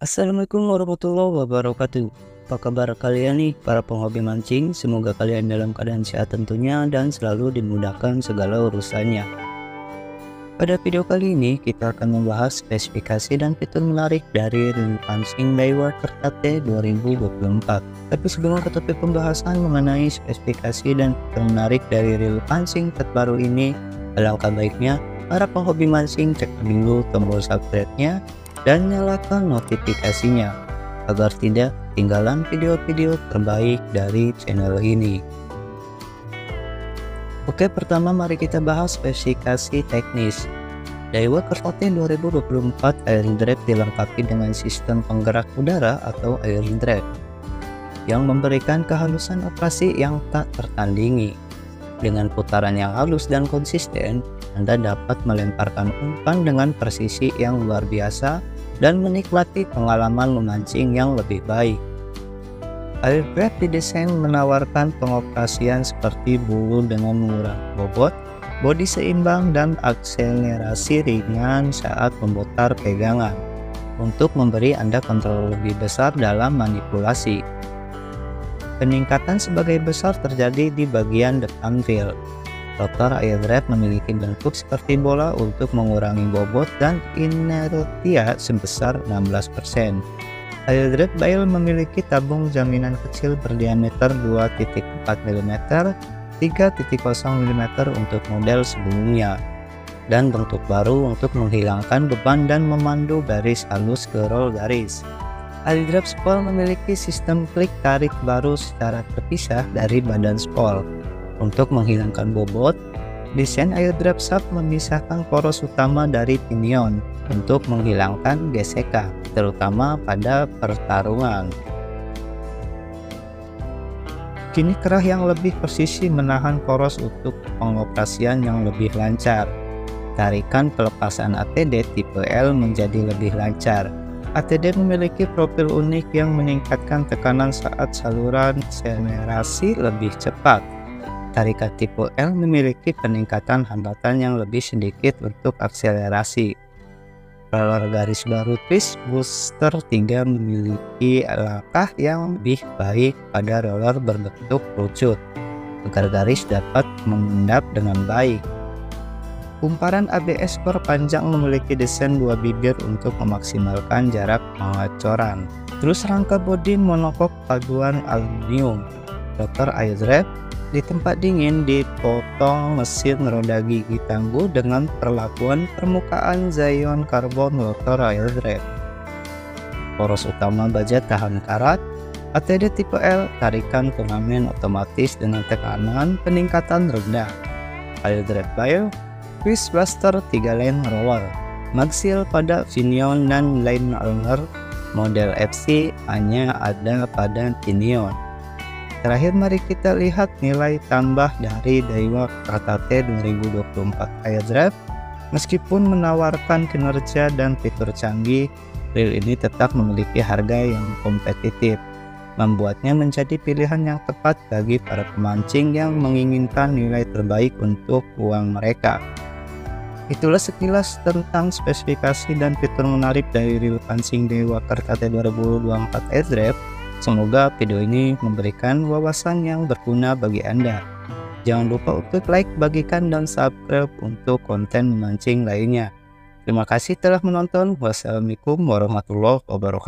Assalamualaikum warahmatullahi wabarakatuh. Apa kabar kalian nih para penghobi mancing? Semoga kalian dalam keadaan sehat tentunya dan selalu dimudahkan segala urusannya. Pada video kali ini kita akan membahas spesifikasi dan fitur menarik dari reel pancing Daiwa Tertate 2024. Tapi sebelum ke topik pembahasan mengenai spesifikasi dan fitur menarik dari reel pancing terbaru ini, alangkah baiknya para penghobi mancing cek dulu tombol subscribe-nya dan nyalakan notifikasinya agar tidak ketinggalan video-video terbaik dari channel ini. Oke, pertama mari kita bahas spesifikasi teknis. Daiwa Tertate 2024 Air Drive dilengkapi dengan sistem penggerak udara atau Air Drive yang memberikan kehalusan operasi yang tak tertandingi. Dengan putaran yang halus dan konsisten, Anda dapat melemparkan umpan dengan presisi yang luar biasa dan menikmati pengalaman memancing yang lebih baik. Air Drive didesain menawarkan pengoperasian seperti bulu dengan mengurangi bobot, bodi seimbang, dan akselerasi ringan saat memutar pegangan untuk memberi Anda kontrol lebih besar dalam manipulasi. Peningkatan sebagian besar terjadi di bagian depan reel. Rotor Air Drive memiliki bentuk seperti bola untuk mengurangi bobot dan inertia sebesar 16%. Air Drive Bail memiliki tabung jaminan kecil berdiameter 2.4 mm, 3.0 mm untuk model sebelumnya, dan bentuk baru untuk menghilangkan beban dan memandu garis halus ke roll garis. Air Drive Spool memiliki sistem klik tarik baru secara terpisah dari badan spool. Untuk menghilangkan bobot, desain Air Drive Shaft memisahkan poros utama dari pinion untuk menghilangkan gesekan, terutama pada pertarungan. Kini kerah yang lebih presisi menahan poros untuk pengoperasian yang lebih lancar. Tarikan pelepasan ATD tipe L menjadi lebih lancar. ATD memiliki profil unik yang meningkatkan tekanan saat saluran akselerasi lebih cepat. Tarikan tipe L memiliki peningkatan hambatan yang lebih sedikit untuk akselerasi. Roller garis baru Twist Booster 3 memiliki langkah yang lebih baik pada roller berbentuk kerucut, agar garis dapat mengendap dengan baik. Kumparan ABS core panjang memiliki desain dua bibir untuk memaksimalkan jarak pengecoran. Terus rangka bodi monokok paduan aluminium. Rotor Air Drive di tempat dingin dipotong mesin roda gigi tangguh dengan perlakuan permukaan Zion Carbon rotor Air Drive. Poros utama baja tahan karat. ATD tipe L, tarikan turnamen otomatis dengan tekanan peningkatan rendah. Air Drive Bail, Twist Buster 3 lane roller, magsil pada pinion dan line owner. Model FC hanya ada pada pinion. Terakhir mari kita lihat nilai tambah dari Daiwa Tertate 2024 Air Drive. Meskipun menawarkan kinerja dan fitur canggih, reel ini tetap memiliki harga yang kompetitif, membuatnya menjadi pilihan yang tepat bagi para pemancing yang menginginkan nilai terbaik untuk uang mereka. Itulah sekilas tentang spesifikasi dan fitur menarik dari reel pancing Daiwa Tertate 2024 Air Drive. Semoga video ini memberikan wawasan yang berguna bagi Anda. Jangan lupa untuk like, bagikan, dan subscribe untuk konten memancing lainnya. Terima kasih telah menonton. Wassalamualaikum warahmatullahi wabarakatuh.